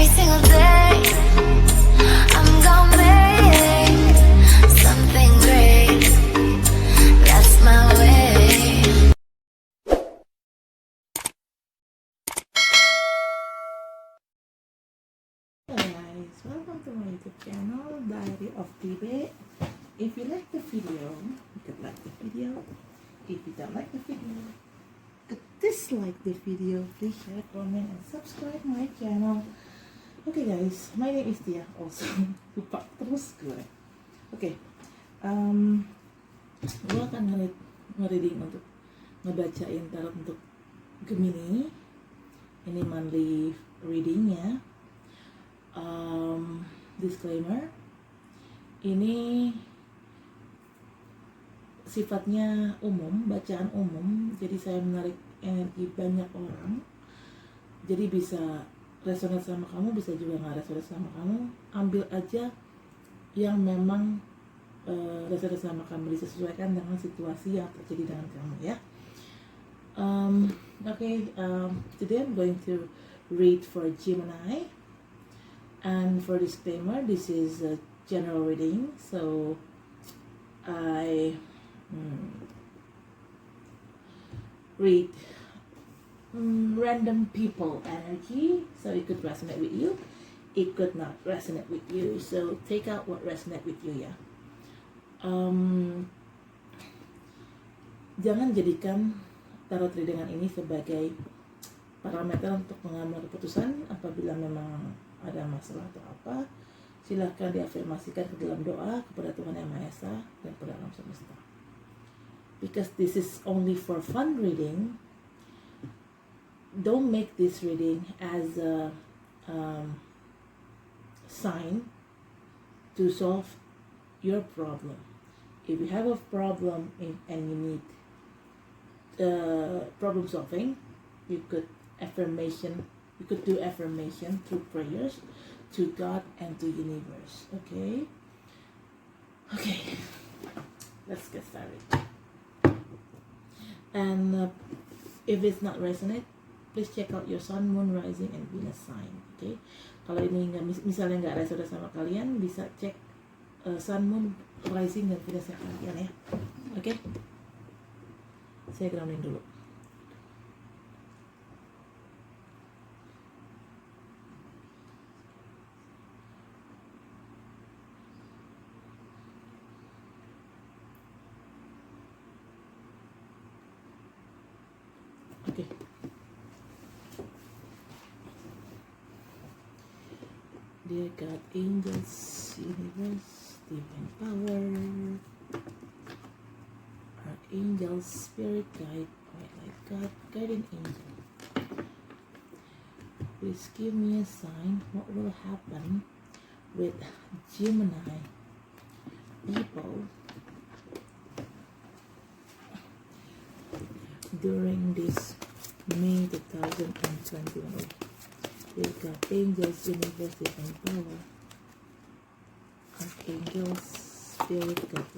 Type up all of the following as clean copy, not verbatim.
every single day. I'm gonna make something great. That's my way. Hey guys, welcome to my YouTube channel, Diary of Tibe. If you like the video, you could like the video. If you don't like the video, you could dislike the video. Please share, comment, and subscribe my channel. Okay guys, my name is Tia. Also, lupa terus gue. Oke, gue akan nge-reading untuk ngebacain tarot untuk Gemini. Ini monthly readingnya. Disclaimer, ini sifatnya umum, bacaan umum, jadi saya menarik energi banyak orang, jadi bisa resonate sama kamu, bisa juga nggak resonate sama kamu. Ambil aja yang memang resonate sama kamu, disesuaikan dengan situasi yang terjadi dengan kamu ya. Today I'm going to read for Gemini. And for disclaimer, this is a general reading, so I read random people energy, so it could resonate with you, it could not resonate with you, so take out what resonate with you ya. Jangan jadikan tarot readingan ini sebagai parameter untuk mengambil keputusan. Apabila memang ada masalah atau apa, silahkan diafirmasikan ke dalam doa kepada Tuhan Yang Maha Esa dan kepada alam semesta. Because this is only for fun reading, don't make this reading as a sign to solve your problem. If you have a problem and you need problem solving, you could do affirmation through prayers to God and to universe. Okay, let's get started. And if it's not resonate, please check out your sun, moon, rising, and Venus sign. Okay, kalau ini misalnya nggak resonate sama kalian, bisa cek sun, moon, rising, dan Venus kalian ya. Okay, saya grounding dulu. Okay. Dear God, angels, universe, divine power, archangels, spirit guide, white light God, guardian angel. Please give me a sign. What will happen with Gemini people during this May 2021. Dear God, angels, universe, divine power, archangels, spirit guide,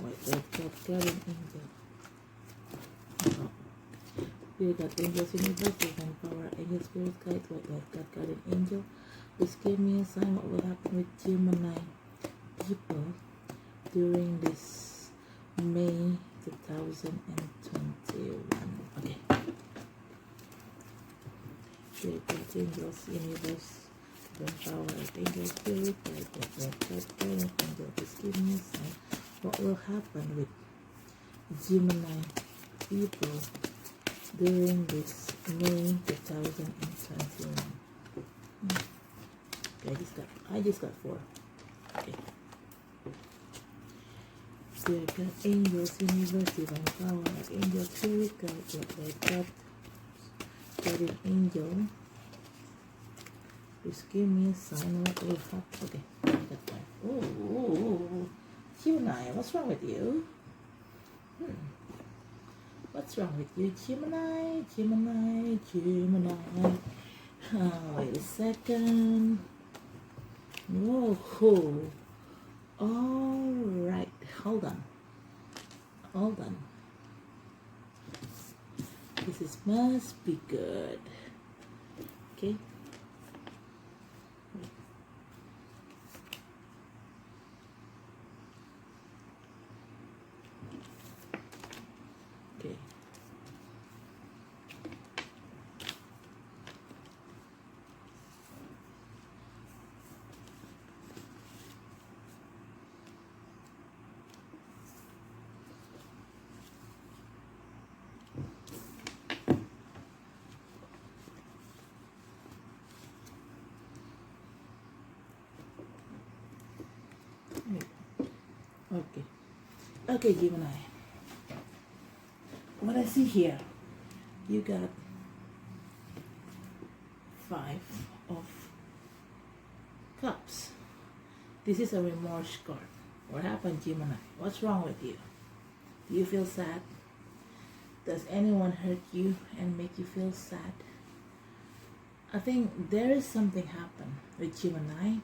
white light God, guardian angel. Dear God, angels, universe, divine power, angel, spirit guide, white light God, guardian angel. Please give me a sign. What will happen with Gemini people during this May 2021. Okay. Dear God, angels, universe, divine power, angel, spirit, guide, guardian angel. Please give me a sign. What will happen with Gemini people during this May 2021? Okay, I just got 4. Okay. Dear God, angels, universe, divine power, angel, spirit, God, guardian angel. Please give me a sign. What will happen? Okay, I got 5. Oh, Gemini, what's wrong with you? What's wrong with you, Gemini? Wait a second. Whoa. Alright, hold on. This must be good. Okay. Okay. Okay. Okay, Gemini. What I see here, you got 5 of Cups. This is a remorse card. What happened, Gemini? What's wrong with you? Do you feel sad? Does anyone hurt you and make you feel sad? I think there is something happen with Gemini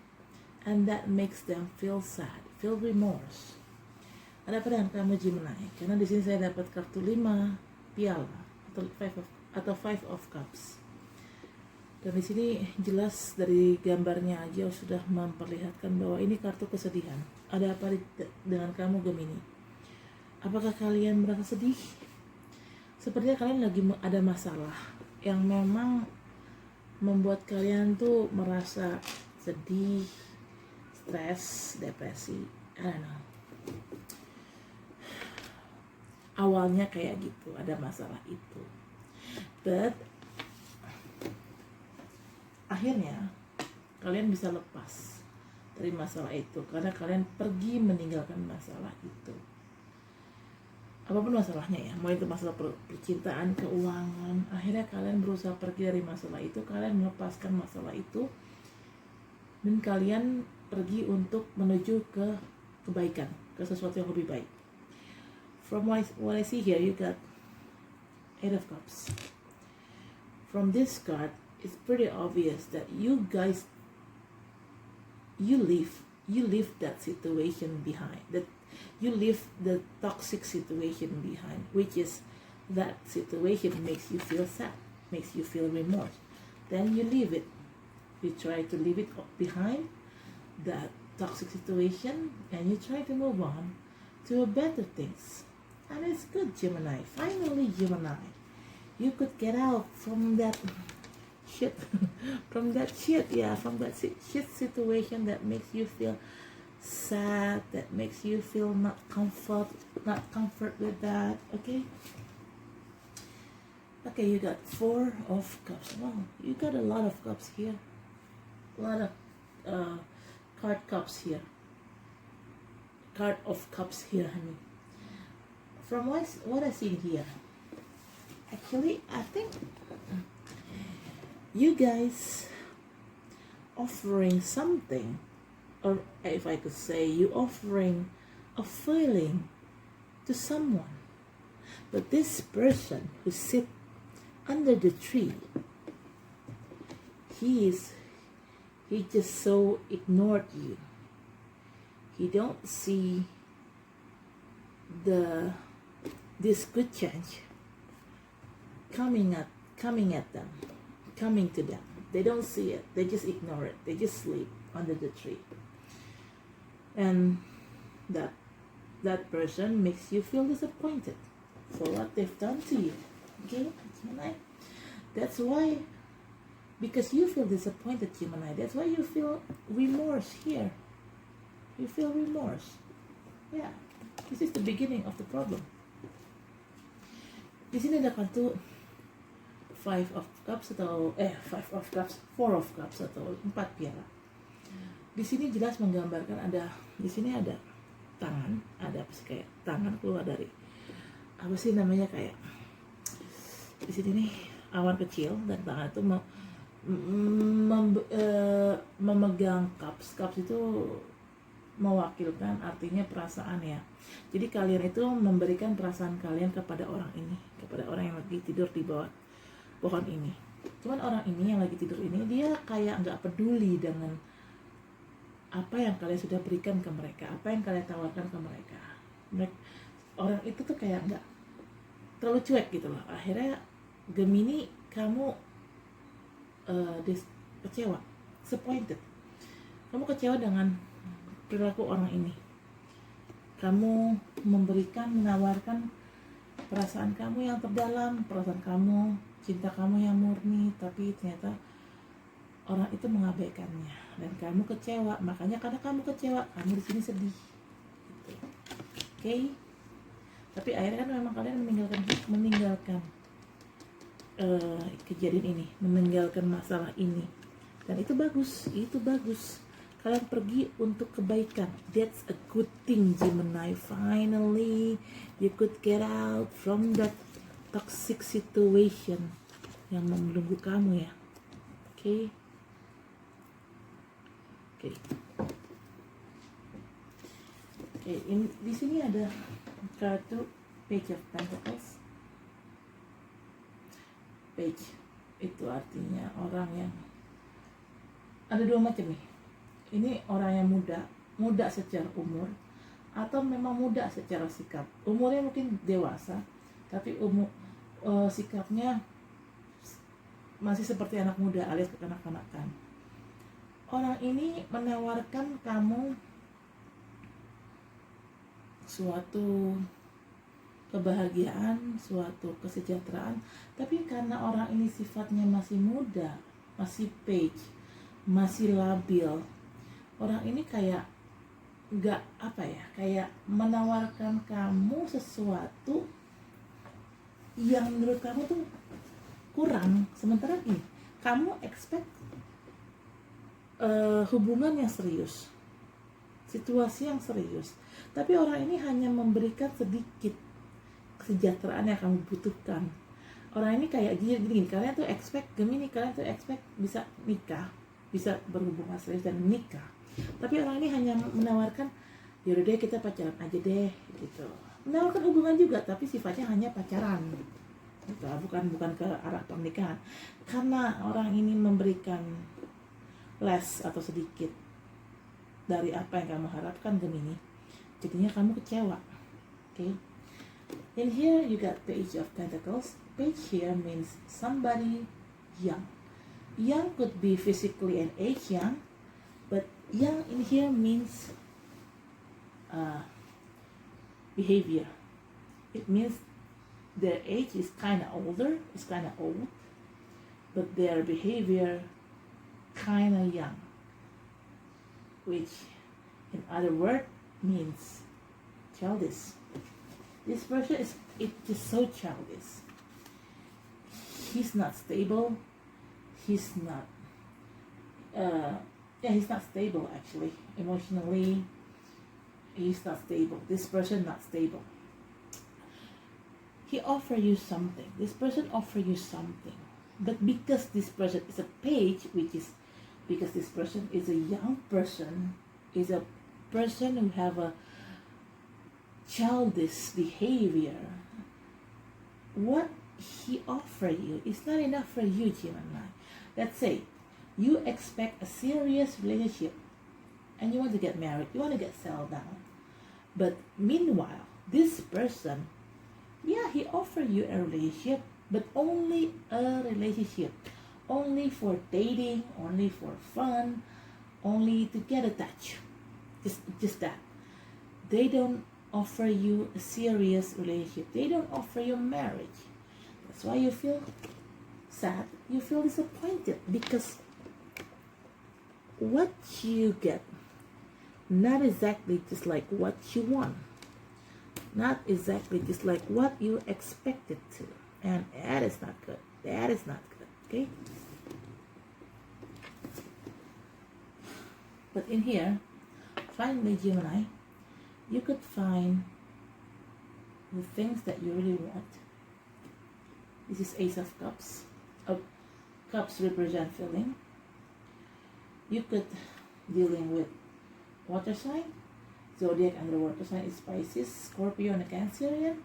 and that makes them feel sad, feel remorse. Ada apa dengan kamu Gemini? Karena di sini saya dapat kartu 5 piala atau 5 of Cups. Dan di sini jelas dari gambarnya aja sudah memperlihatkan bahwa ini kartu kesedihan. Ada apa dengan kamu Gemini? Apakah kalian merasa sedih? Sepertinya kalian lagi ada masalah yang memang membuat kalian tuh merasa sedih, stres, depresi. I don't know. Awalnya kayak gitu, ada masalah itu. But akhirnya kalian bisa lepas dari masalah itu karena kalian pergi meninggalkan masalah itu. Apapun masalahnya ya, mau itu masalah percintaan, keuangan, akhirnya kalian berusaha pergi dari masalah itu, kalian melepaskan masalah itu dan kalian pergi untuk menuju ke kebaikan, ke sesuatu yang lebih baik. From what I see here, you got 8 of Cups. From this card, it's pretty obvious that you guys, you leave that situation behind. That you leave the toxic situation behind, which is that situation makes you feel sad, makes you feel remorse. Then you leave it. You try to leave it behind, that toxic situation, and you try to move on to better things. And it's good, Gemini. Finally, Gemini, you could get out from that shit, from that shit situation that makes you feel sad, that makes you feel not comfort with that. Okay, you got 4 of Cups. Wow, you got a lot of cups here, a lot of card cups here, card of cups here, honey. From what I see here, actually, I think you guys offering something, or if I could say, you offering a feeling to someone. But this person who sit under the tree, he just so ignored you. He don't see this good change coming to them. They don't see it. They just ignore it. They just sleep under the tree. And that person makes you feel disappointed for what they've done to you. Okay, Gemini? That's why, because you feel disappointed, Gemini, that's why you feel remorse here. You feel remorse. Yeah. This is the beginning of the problem. Di sini ada kartu 5 of Cups atau 5 of Cups, 4 of Cups atau 4 piala. Di sini jelas menggambarkan di sini ada tangan, ada apa sih, kayak tangan keluar dari apa sih namanya, kayak di sini nih awan kecil dan tangan itu memegang cups. Cups itu mewakilkan artinya perasaan ya. Jadi kalian itu memberikan perasaan kalian kepada orang ini, kepada orang yang lagi tidur di bawah pohon ini. Cuman orang ini yang lagi tidur ini, dia kayak nggak peduli dengan apa yang kalian sudah berikan ke mereka, apa yang kalian tawarkan ke mereka. Orang itu tuh kayak nggak, terlalu cuek gitu loh. Akhirnya Gemini, kamu kecewa, disappointed. Kamu kecewa dengan perilaku orang ini. Kamu menawarkan perasaan kamu yang terdalam, perasaan kamu, cinta kamu yang murni, tapi ternyata orang itu mengabaikannya dan kamu kecewa. Makanya karena kamu kecewa, kamu di sini sedih. Gitu. Oke? Tapi akhirnya kan memang kalian meninggalkan kejadian ini, meninggalkan masalah ini, dan itu bagus. Kalian pergi untuk kebaikan. That's a good thing, Gemini. Finally you could get out from that toxic situation yang membelenggu kamu ya. Oke. Di sini ada kartu Page of Pentacles. Page itu artinya orang yang ada dua macam nih. Ini orang yang muda secara umur atau memang muda secara sikap. Umurnya mungkin dewasa, tapi sikapnya masih seperti anak muda alias kekanak-kanakan. Orang ini menawarkan kamu suatu kebahagiaan, suatu kesejahteraan, tapi karena orang ini sifatnya masih muda, masih page, masih labil, orang ini kayak kayak menawarkan kamu sesuatu yang menurut kamu tuh kurang. Sementara ini kamu expect hubungan yang serius, situasi yang serius, tapi orang ini hanya memberikan sedikit kesejahteraan yang kamu butuhkan. Orang ini kayak gini, kalian tuh expect bisa nikah, bisa berhubungan serius dan menikah, tapi orang ini hanya menawarkan yaudah deh kita pacaran aja deh gitu. Menawarkan hubungan juga, tapi sifatnya hanya pacaran gitu, bukan ke arah pernikahan. Karena orang ini memberikan less atau sedikit dari apa yang kamu harapkan, Gemini, jadinya kamu kecewa. Okay? In here you got Page of Pentacles. Page here means somebody young. Young could be physically and age young, but young in here means behavior. It means their age is kind of old, but their behavior kind of young, which in other words means childish. This person is just so childish. He's not stable. He's not stable actually. Emotionally, he's not stable. This person not stable. He offer you something. This person offer you something. But because this person is a page, because this person is a young person, is a person who have a childish behavior, what he offer you is not enough for you, Gemini. Let's say you expect a serious relationship and you want to get married, you want to get settled down, but meanwhile this person, he offer you a relationship, but only a relationship, only for dating, only for fun, only to get attached, just that. They don't offer you a serious relationship. They don't offer you marriage. That's why you feel sad, you feel disappointed, because what you get not exactly just like what you want, not exactly just like what you expected to, and that is not good. Okay? But in here, finally, Gemini, you could find the things that you really want. This is Ace of Cups. Cups represent feeling. You could dealing with water sign. Zodiac under water sign is Pisces, Scorpio, and a Cancerian.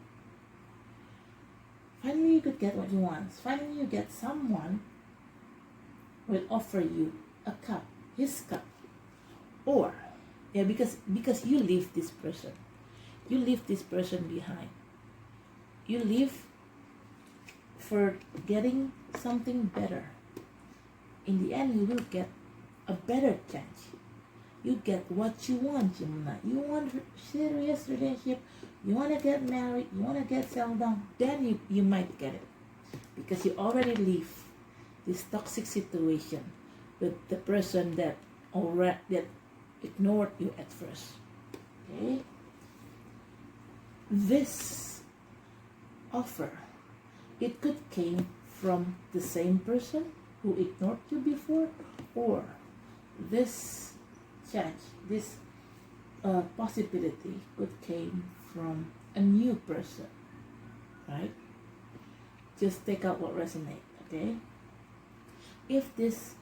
Finally, you could get what you want. Finally, you get someone who will offer you a cup, his cup, or because you leave this person, behind. You leave for getting something better. in the end you will get a better chance. You get what you want, Gemini. You want serious relationship, you want to get married, you want to get settled down, then you might get it. Because you already leave this toxic situation with the person that ignored you at first. Okay? This offer, it could came from the same person who ignored you before, or this chance, this possibility could came from a new person, right? Just take out what resonates, okay? If this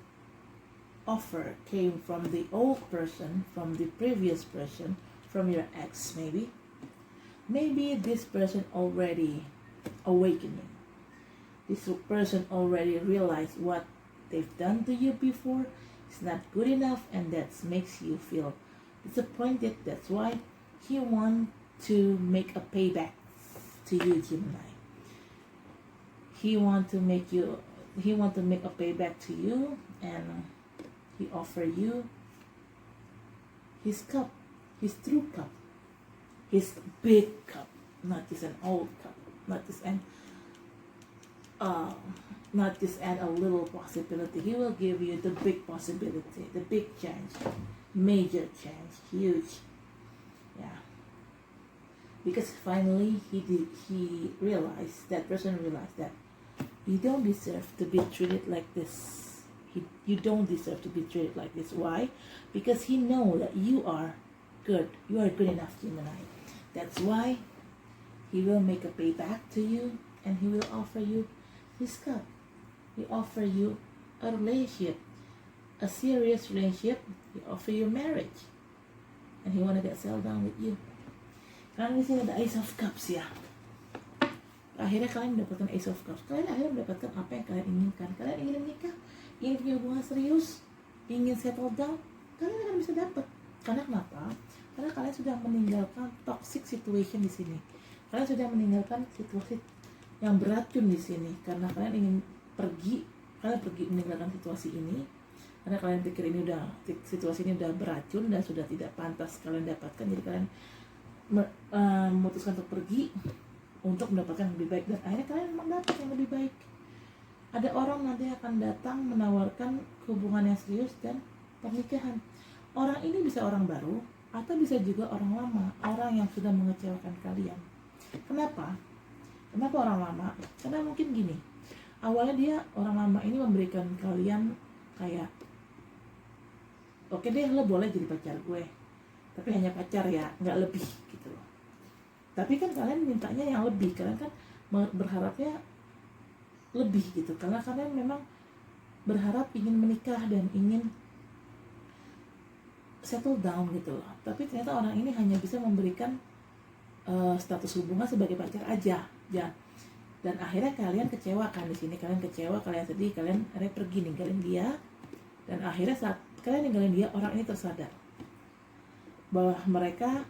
offer came from the old person, from the previous person, from your ex maybe this person already awakening. This person already realized what they've done to you before is not good enough, and that makes you feel disappointed. That's why he wants to make a payback to you, Gemini. He want to make a payback to you, and he offer you his cup, his true cup, his big cup, not just an old cup, not just a little possibility. He will give you the big possibility, the big change, major change, huge. Yeah. Because finally he realized, that person realized that you don't deserve to be treated like this. You don't deserve to be treated like this. Why? Because he knows that you are good. You are good enough, Gemini. That's why he will make a payback to you, and he will offer you his cup. He offer you a relationship, a serious relationship. He offer you marriage, and he want to get settled down with you. Karena di sini ada Ace of Cups ya. Akhirnya kalian mendapatkan Ace of Cups. Kalian akhirnya mendapatkan apa yang kalian inginkan. Kalian ingin menikah, ingin punya hubungan serius, ingin settle down, kalian akan bisa dapat. Karena kenapa? Karena kalian sudah meninggalkan toxic situation di sini. Kalian sudah meninggalkan situasi yang beracun di sini. Karena kalian ingin pergi, meninggalkan situasi ini. Karena kalian pikir situasi ini udah beracun dan sudah tidak pantas kalian dapatkan. Jadi kalian memutuskan untuk pergi untuk mendapatkan yang lebih baik, dan akhirnya kalian memang dapat yang lebih baik. Ada orang nanti akan datang menawarkan hubungan yang serius dan pernikahan. Orang ini bisa orang baru atau bisa juga orang lama, orang yang sudah mengecewakan kalian. Kenapa orang lama? Karena mungkin gini, awalnya dia, orang lama ini memberikan kalian kayak, oke deh, lo boleh jadi pacar gue, tapi hanya pacar ya, nggak lebih gitu loh. Tapi kan kalian mintanya yang lebih, kalian kan berharapnya lebih gitu, karena kalian memang berharap ingin menikah dan ingin settle down gitu loh. Tapi ternyata orang ini hanya bisa memberikan status hubungan sebagai pacar aja ya. Dan akhirnya kalian kecewa kan di sini, kalian kecewa, kalian sedih, kalian akhirnya pergi ninggalin dia. Dan akhirnya saat kalian ninggalin dia, orang ini tersadar bahwa mereka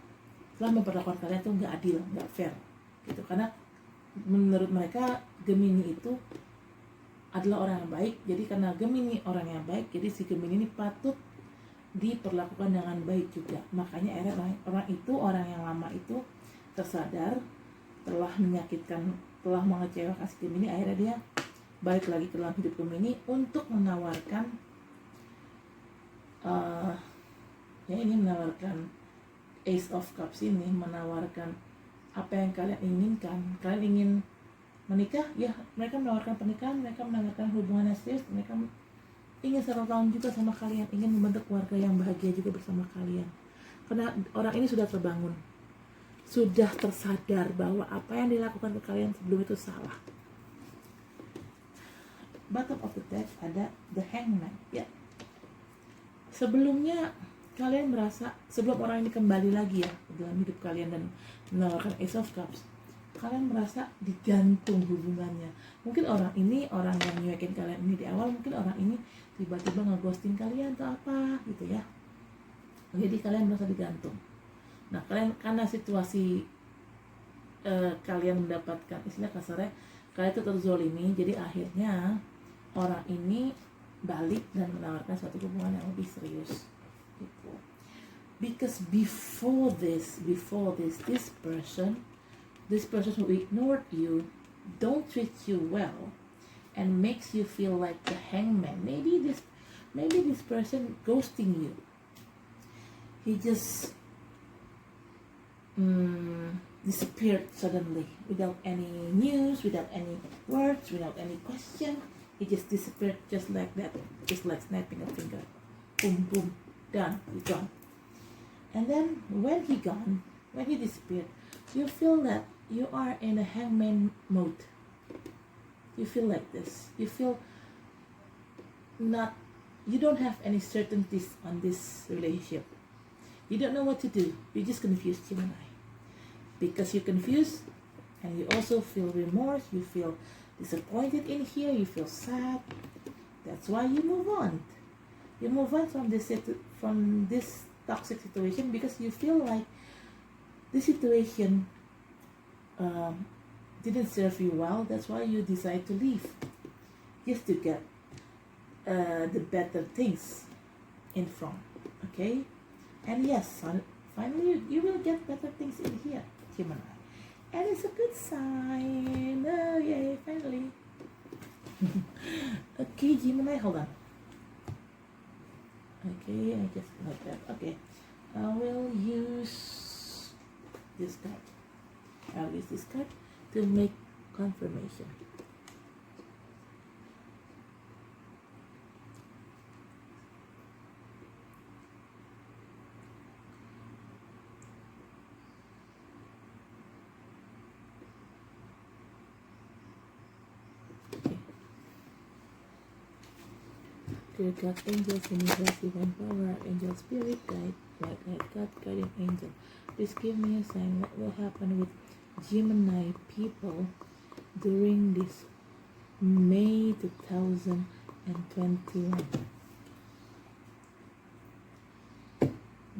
telah memperlakukan kalian tuh nggak adil, nggak fair gitu. Karena menurut mereka Gemini itu adalah orang yang baik. Jadi karena Gemini orang yang baik, jadi si Gemini ini patut diperlakukan dengan baik juga. Makanya akhirnya orang yang lama itu tersadar, telah menyakitkan, telah mengecewakan si Gemini. Akhirnya dia balik lagi ke dalam hidup Gemini untuk menawarkan menawarkan Ace of Cups ini, menawarkan apa yang kalian inginkan. Kalian ingin menikah, ya mereka menawarkan pernikahan, mereka menawarkan hubungan yang serius, mereka ingin settle down juga sama kalian, ingin membentuk keluarga yang bahagia juga bersama kalian. Karena orang ini sudah terbangun, sudah tersadar bahwa apa yang dilakukan ke kalian sebelum itu salah. Bottom of the deck ada the Hangman ya. Sebelumnya kalian merasa, sebelum orang ini kembali lagi ya dalam hidup kalian dan menawarkan Ace of Cups, kalian merasa digantung hubungannya. Mungkin orang ini, orang yang nyuekin kalian ini di awal, mungkin orang ini tiba-tiba ngeghosting kalian atau apa gitu ya. Jadi kalian merasa digantung. Nah kalian, karena situasi kalian mendapatkan, istilah kasarnya kalian itu terzolimi, jadi akhirnya orang ini balik dan menawarkan suatu hubungan yang lebih serius gitu. Because before this person who ignored you, don't treat you well, and makes you feel like the hangman. Maybe this person ghosting you. He just disappeared suddenly without any news, without any words, without any question. He just disappeared just like that, just like snapping a finger. Boom, boom, done, he's gone. And then when he disappeared, you feel that you are in a hangman mode. You feel like this. You feel you don't have any certainties on this relationship. You don't know what to do. You're just confused, Gemini. Because you're confused and you also feel remorse, you feel disappointed in here, you feel sad. That's why you move on. You move on from this toxic situation because you feel like this situation didn't serve you well. That's why you decide to leave, just to get the better things in front. Okay, and yes, finally you will get better things in here, Gemini, and it's a good sign. Oh yay, finally. Okay, Gemini, hold on. Okay, I just like that. Okay, I will use this card. I'll use this card to make confirmation. Dear God, angels, universe, divine power, angel, spirit, guide, white light, God, guardian angel, please give me a sign what will happen with Gemini people during this May 2021.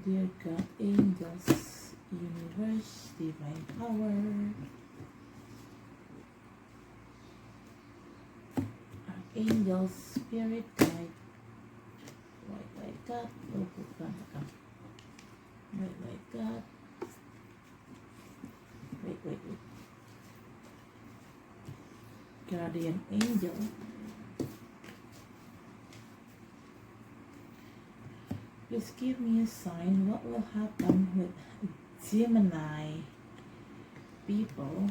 Dear God, angels, universe, divine power, angels, spirit, guide, white light, God, white light, God, wait, guardian angel, please give me a sign what will happen with Gemini people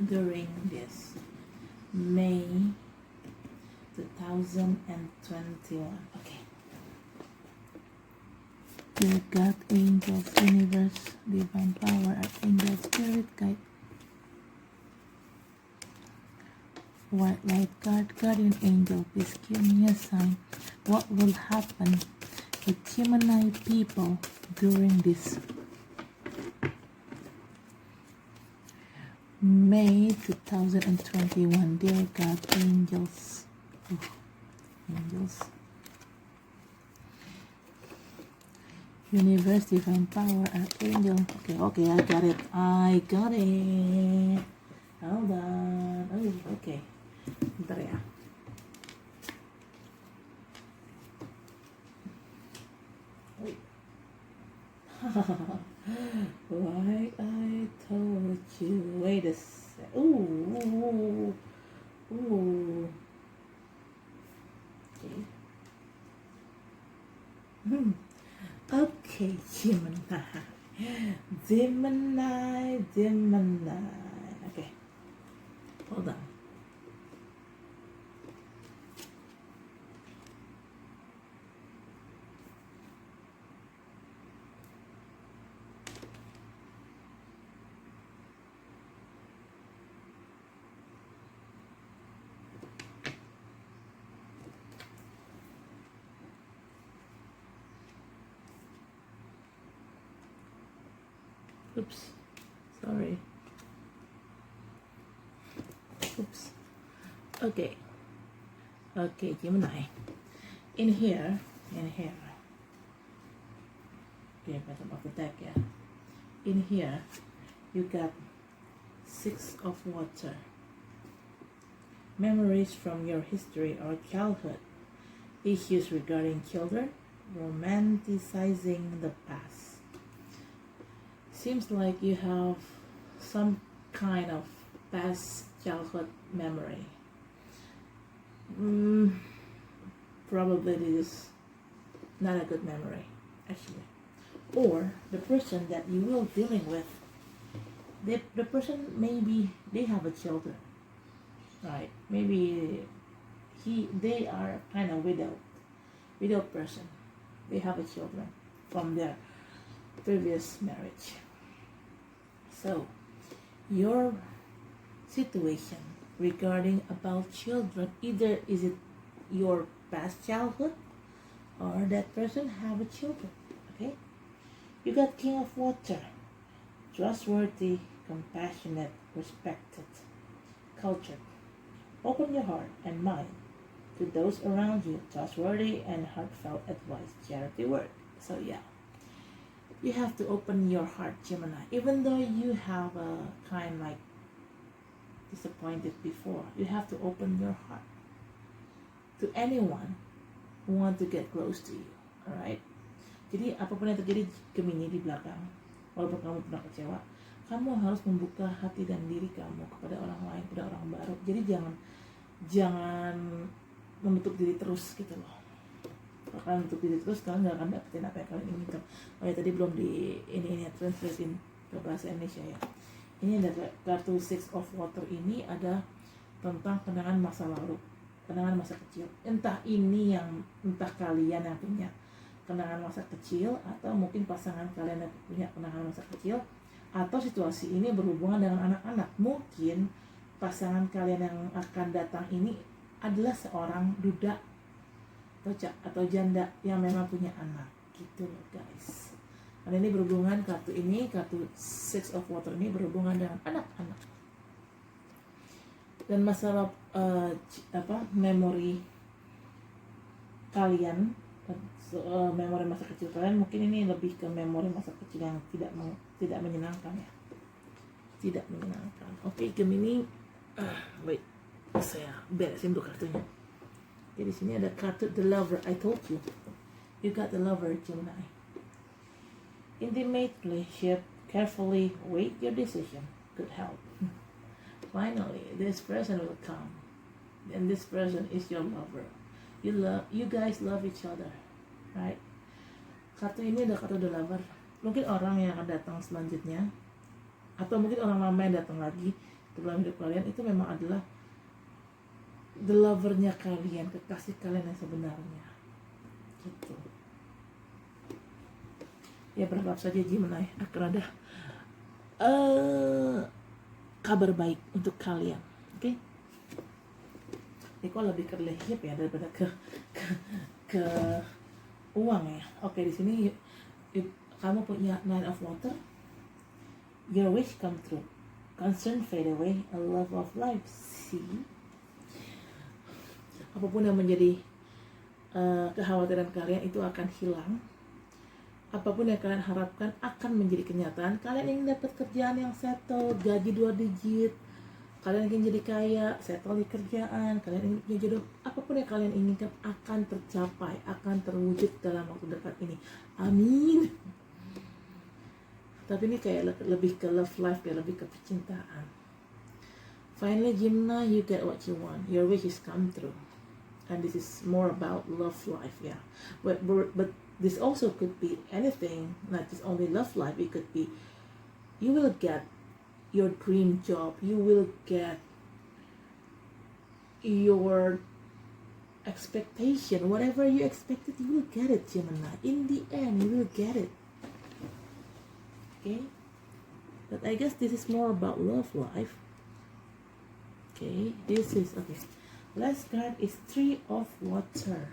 during this May 2021. Okay. Dear God, angels, universe, divine power, archangel, spirit, guide, white light, God, guardian angel, please give me a sign what will happen with Gemini people during this May 2021. Dear God, angels, angels, universe, divine power, archangel. Okay, I got it. Hold on. Oh, okay. Bentar ya. Wait. Why I told you. Wait a sec. Ooh. Okay. Okay, Gemini. Okay, hold on. Oops, sorry. Oops. Okay, Gemini. In here. Okay, bottom of the deck, yeah. In here, you got 6 of water. memories from your history or childhood, issues regarding children, romanticizing the past. Seems like you have some kind of past childhood memory. Probably this is not a good memory, actually. Or the person that you will dealing with, the person maybe they have a children, right? Maybe they are kind of widowed person. They have a children from their previous marriage. So your situation regarding about children, either is it your past childhood or that person have a children. Okay, you got King of Water, trustworthy, compassionate, respected, cultured. Open your heart and mind to those around you, trustworthy and heartfelt advice, charity work. So yeah, you have to open your heart, Gemini. Even though you have a kind like disappointed before, you have to open your heart to anyone who want to get close to you. Alright? Jadi apapun yang terjadi Gemini di belakang, walaupun kamu pernah kecewa, kamu harus membuka hati dan diri kamu kepada orang lain, kepada orang baru. Jadi jangan menutup diri terus gitu loh. Kalau kalian menutup diri terus, kalian nggak akan dapetin apa yang kalian inginkan. Oh ya, tadi belum di ini translatein ke bahasa Indonesia ya. Ini ada kartu Six of Water, ini ada tentang kenangan masa lalu, kenangan masa kecil. Entah kalian yang punya kenangan masa kecil, atau mungkin pasangan kalian yang punya kenangan masa kecil, atau situasi ini berhubungan dengan anak-anak. Mungkin pasangan kalian yang akan datang ini adalah seorang duda atau janda yang memang punya anak gitu loh guys. Karena ini berhubungan, kartu Six of Water ini berhubungan dengan anak-anak. Dan masalah memori kalian, memori masa kecil kalian, mungkin ini lebih ke memori masa kecil yang tidak menyenangkan ya. Tidak menyenangkan. Oke, Gemini, wait, saya beresin dulu kartunya. Jadi di sini ada kartu The Lover. I told you, you got the Lover, Gemini. Intimate relationship, carefully weigh your decision, could help. Finally, this person will come, and this person is your lover. You guys love each other, right? Kartu ini ada kartu The Lover. Mungkin orang yang akan datang selanjutnya, atau mungkin orang lama yang datang lagi ke dalam hidup kalian, itu memang adalah the lover-nya kalian, kekasih kalian yang sebenarnya gitu. Ya, berharap saja Gemini akan ada kabar baik untuk kalian. Oke? Ini kok lebih ke relationship ya daripada ke uang ya. Oke, di sini kamu punya Nine of Water. Your wish come true. Concern fade away. A love of life. See? Apapun yang menjadi kekhawatiran kalian itu akan hilang. Apapun yang kalian harapkan akan menjadi kenyataan. Kalian ingin dapat kerjaan yang settle, gaji 2 digit. Kalian ingin jadi kaya, settle di kerjaan. Kalian ingin punya jodoh. Apapun yang kalian inginkan akan tercapai, akan terwujud dalam waktu dekat ini. Amin. Tapi ini kayak lebih ke love life ya, lebih ke percintaan. Finally, Gemini, you get what you want. Your wishes come true. And this is more about love life, yeah. But this also could be anything, not just only love life. It could be you will get your dream job, you will get your expectation, whatever you expected, you will get it, Gemini. In the end, you will get it. Okay? But I guess this is more about love life. Okay, this is okay. Last card is Three of Water.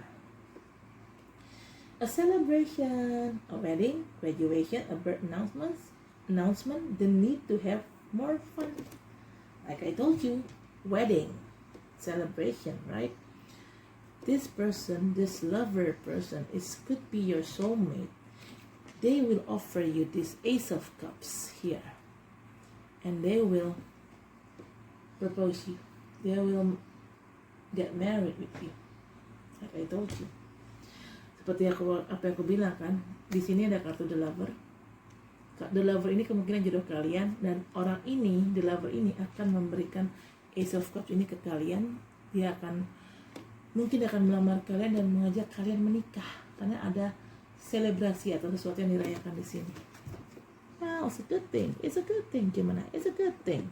A celebration, a wedding, graduation, a birth announcement, the need to have more fun. Like I told you, wedding, celebration, right? This person, this lover person, could be your soulmate. They will offer you this Ace of Cups here. And they will propose you. They will get married with you. Like I told you. Seperti apa yang aku bilang kan, di sini ada kartu The Lover. The Lover ini kemungkinan jodoh kalian, dan orang ini, The Lover ini akan memberikan Ace of Cups ini ke kalian. Dia mungkin akan melamar kalian dan mengajak kalian menikah karena ada selebrasi atau sesuatu yang dirayakan di sini. Wow, it's a good thing. It's a good thing, Gemini. It's a good thing.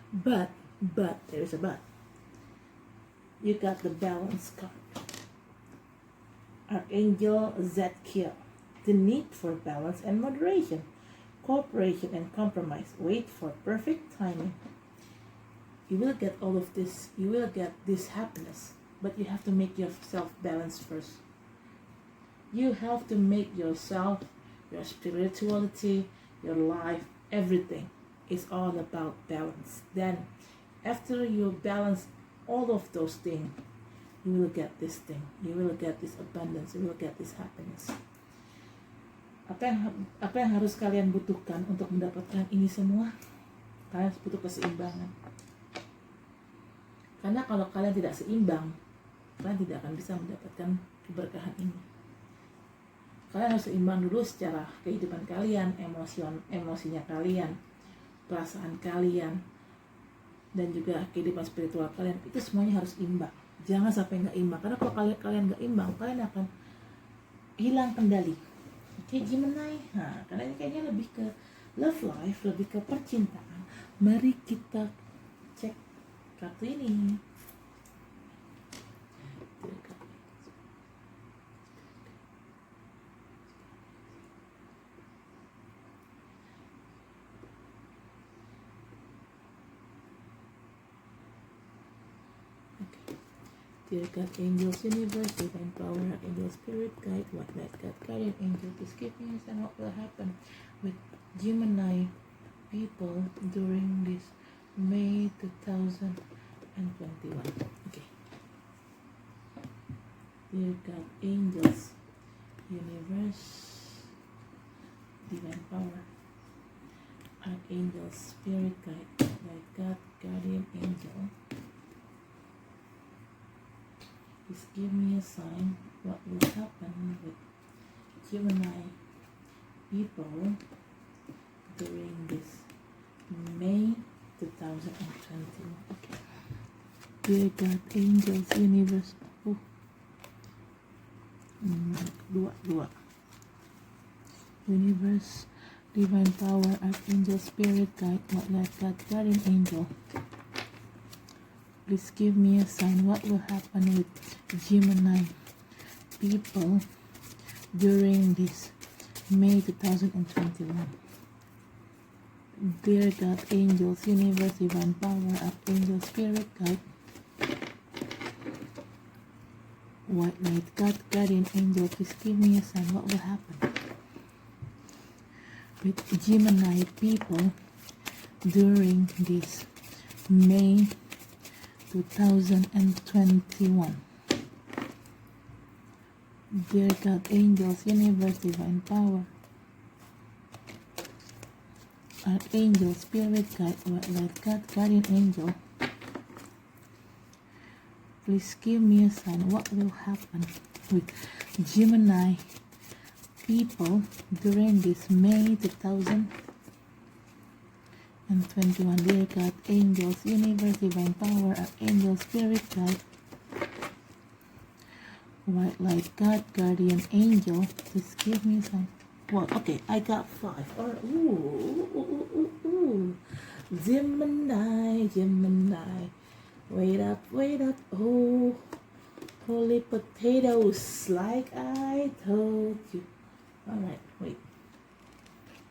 But there is a but. You got the Balance card. Archangel Zadkiel. The need for balance and moderation. Cooperation and compromise. Wait for perfect timing. You will get all of this. You will get this happiness. But you have to make yourself balanced first. You have to make yourself, your spirituality, your life, everything is all about balance. Then, after you balance all of those things, you will get this thing. You will get this abundance. You will get this happiness. Apa yang harus kalian butuhkan untuk mendapatkan ini semua? Kalian butuh keseimbangan. Karena kalau kalian tidak seimbang, kalian tidak akan bisa mendapatkan keberkahan ini. Kalian harus seimbang dulu secara kehidupan kalian, emosinya kalian, perasaan kalian, dan juga kehidupan spiritual kalian. Itu semuanya harus imbang. Jangan sampai nggak imbang. Karena kalau kalian nggak imbang, kalian akan hilang kendali. Oke, Gemini. Nah, karena ini kayaknya lebih ke love life, lebih ke percintaan. Mari kita cek kartu ini. Dear God, angels, universe, divine power, angel, spirit, guide, what light, God, guardian angel, please give me a sign what will happen with Gemini people during this May 2021. Okay. Dear God, angels, universe, divine power, archangel, spirit, guide, light, God, guardian angel, please give me a sign what will happen with Gemini people during this May 2021. Okay. Dear God, angels, universe. Dua. Universe, divine power, archangel, spirit, guide, what light, God, guardian angel. Please give me a sign what will happen with Gemini people during this May 2021. Dear God, angels, universe, divine power, archangel, spirit, guide, white light, God, guardian angel, please give me a sign what will happen with Gemini people during this May 2021. Dear God, angels, universe, divine power, archangel, spirit, guide, white light, God, guardian angel, please give me a sign what will happen with Gemini people during this May 2021. Dear God, angels, universe, divine power, archangel, spirit, guide, white light, God, guardian angel, please give me a sign. Well, okay, I got 5. Or Gemini. Wait up. Oh, holy potatoes, like I told you. All right, wait.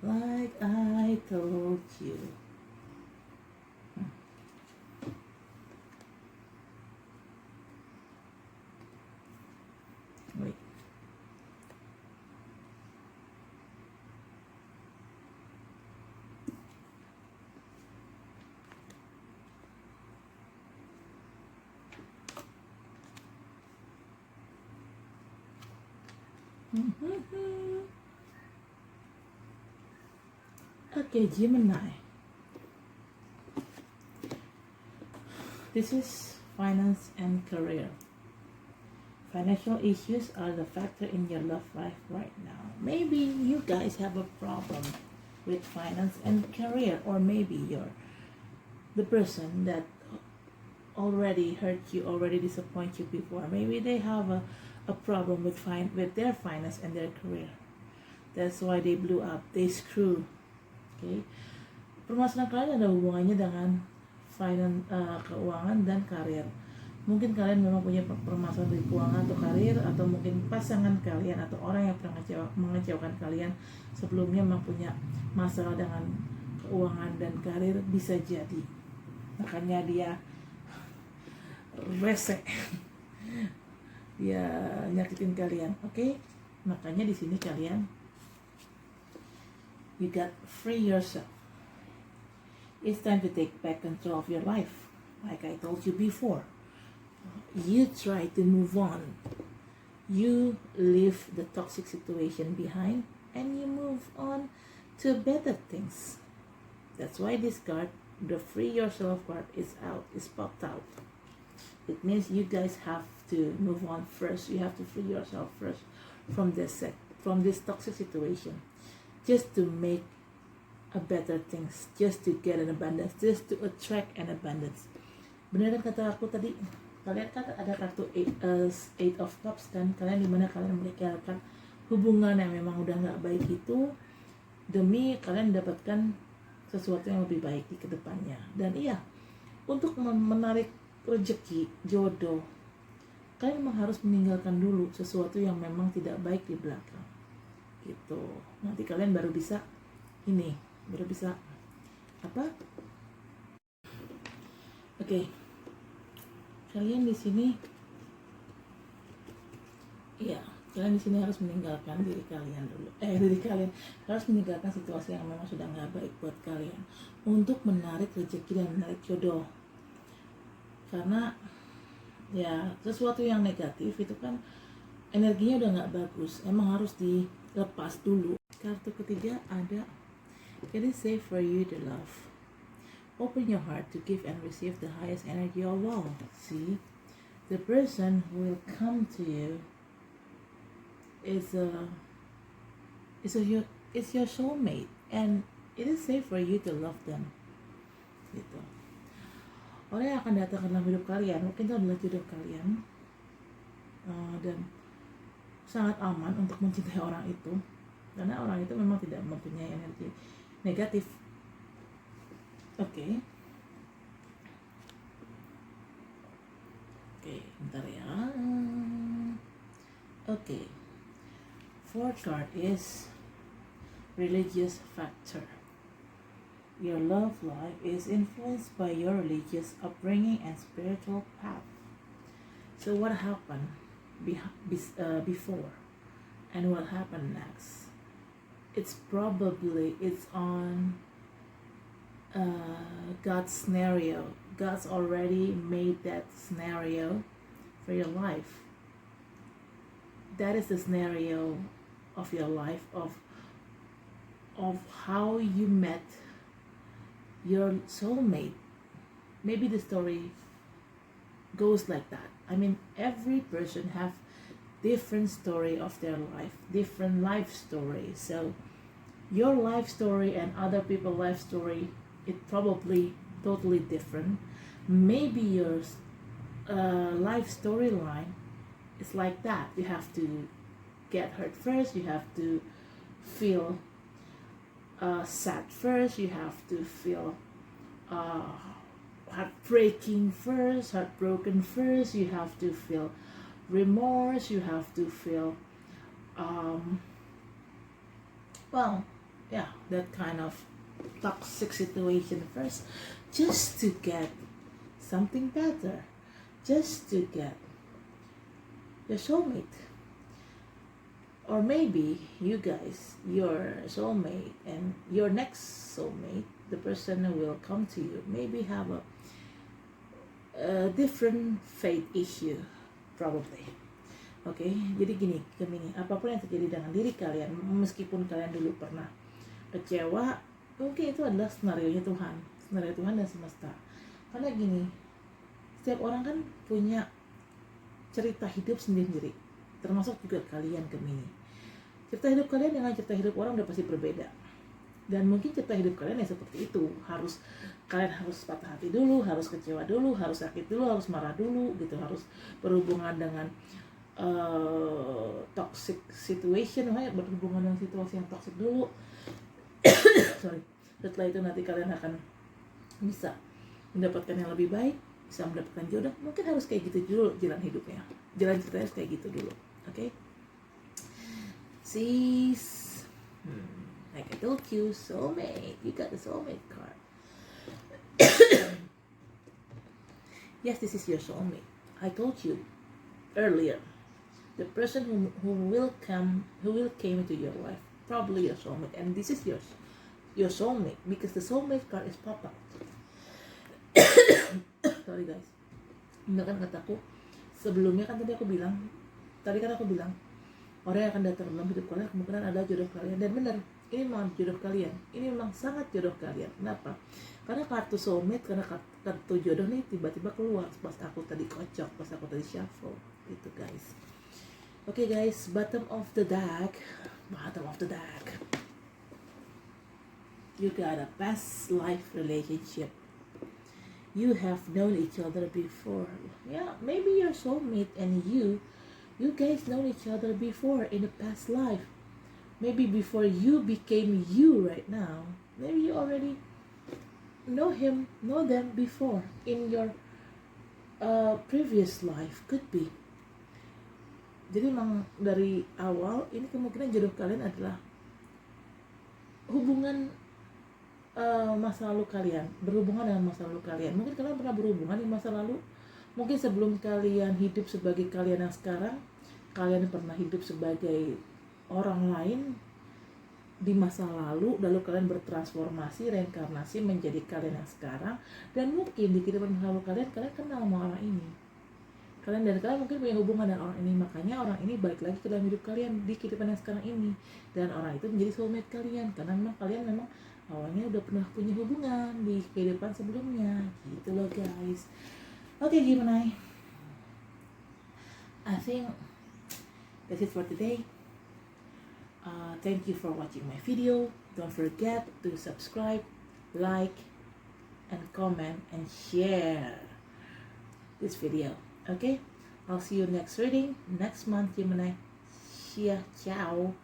Like I told you. Wait. Okay, Gemini. This is finance and career. Financial issues are the factor in your love life right now. Maybe you guys have a problem with finance and career, or maybe you're the person that already hurt you, already disappoint you before. Maybe they have a problem with their finance and their career. That's why they blew up. They screw. Okay. Permasalahan kalian ada hubungannya dengan keuangan dan karir. Mungkin kalian memang punya permasalahan di keuangan atau karir, atau mungkin pasangan kalian atau orang yang pernah mengecewakan kalian sebelumnya memang punya masalah dengan keuangan dan karir, bisa jadi. Makanya dia rese, dia nyakitin kalian, oke? Makanya di sini kalian, you got free yourself. It's time to take back control of your life. Like I told you before, you try to move on. You leave the toxic situation behind and you move on to better things. That's why this card, the free yourself card, is popped out. It means you guys have to move on first. You have to free yourself first from this toxic situation, just to make a better things, just to get an abundance, just to attract an abundance. Beneran kata aku tadi, kalian kan ada kartu eight of cups kan, kalian dimana kalian meninggalkan hubungan yang memang udah nggak baik itu demi kalian mendapatkan sesuatu yang lebih baik di kedepannya. Dan iya, untuk menarik rezeki, jodoh, kalian memang harus meninggalkan dulu sesuatu yang memang tidak baik di belakang gitu. Nanti kalian baru bisa apa? Oke. Kalian di sini kalian di sini harus meninggalkan diri kalian dulu. Diri kalian harus meninggalkan situasi yang memang sudah nggak baik buat kalian untuk menarik rezeki dan menarik jodoh. Karena ya sesuatu yang negatif itu kan energinya udah nggak bagus, emang harus dilepas dulu. Kartu ketiga ada, it is safe for you to love. Open your heart to give and receive the highest energy of all. See, the person who will come to you is your soulmate, and it is safe for you to love them. Gitu. Orang yang akan datang dalam hidup kalian mungkin itu adalah jodoh kalian, dan sangat aman untuk mencintai orang itu, karena orang itu memang tidak mempunyai energi negatif. Oke, bentar ya. Oke. Fourth card is religious factor. Your love life is influenced by your religious upbringing and spiritual path. So what happened before and what happened next? It's on God's scenario. God's already made that scenario for your life. That is the scenario of your life, of how you met your soulmate. Maybe the story goes like that. I mean, every person have different story of their life, different life story. So your life story and other people's life story, it probably totally different. Maybe your life storyline is like that. You have to get hurt first, you have to feel sad first, you have to feel heartbroken first, you have to feel remorse, you have to feel that kind of toxic situation first, just to get something better, just to get your soulmate. Or maybe you guys, your soulmate and your next soulmate, the person who will come to you, maybe have a different fate issue, probably. Oke, jadi gini, apapun yang terjadi dengan diri kalian, meskipun kalian dulu pernah kecewa, mungkin itu adalah skenario Tuhan dan semesta. Karena gini, setiap orang kan punya cerita hidup sendiri-sendiri, termasuk juga kalian Gemini. Cerita hidup kalian dengan cerita hidup orang udah pasti berbeda. Dan mungkin cerita hidup kalian ya seperti itu, kalian harus patah hati dulu, harus kecewa dulu, harus sakit dulu, harus marah dulu gitu, harus berhubungan dengan toxic situation, berhubungan dengan situasi yang toxic dulu. Sorry. Setelah itu nanti kalian akan bisa mendapatkan yang lebih baik, bisa mendapatkan jodoh. Mungkin harus kayak gitu dulu jalan hidupnya, jalan ceritanya harus kayak gitu dulu. Okay? Sis, like I told you, soulmate, you got the soulmate card. Yes, this is your soulmate. I told you earlier, the person who will came into your life, probably your soulmate, and this is your soulmate, because the soulmate card is pop out. Sorry guys, bener kan kataku sebelumnya kan tadi kan aku bilang orang yang akan datang dalam hidup kalian kemungkinan ada jodoh kalian, dan benar, ini memang jodoh kalian, ini memang sangat jodoh kalian. Kenapa? Karena kartu soulmate, karena kartu jodoh nih tiba-tiba keluar pas aku tadi kocok, pas aku tadi shuffle gitu guys. Okay guys, bottom of the deck, you got a past life relationship. You have known each other before. Yeah, maybe your soulmate and you guys know each other before in the past life. Maybe before you became you right now. Maybe you already know them before in your previous life. Could be. Jadi memang dari awal ini kemungkinan jodoh kalian adalah hubungan masa lalu kalian, berhubungan dengan masa lalu kalian. Mungkin kalian pernah berhubungan di masa lalu, mungkin sebelum kalian hidup sebagai kalian yang sekarang, kalian pernah hidup sebagai orang lain di masa lalu kalian bertransformasi, reinkarnasi menjadi kalian yang sekarang, dan mungkin di kehidupan masa lalu kalian kenal sama orang ini. Kalian mungkin punya hubungan dengan orang ini, makanya orang ini balik lagi ke dalam hidup kalian di kehidupan yang sekarang ini, dan orang itu menjadi soulmate kalian karena memang kalian awalnya udah pernah punya hubungan di kehidupan sebelumnya gitu loh guys. Okay, Gemini, I think that's it for today. Thank you for watching my video. Don't forget to subscribe, like, and comment and share this video. Okay, I'll see you next reading next month, Gemini. Ciao.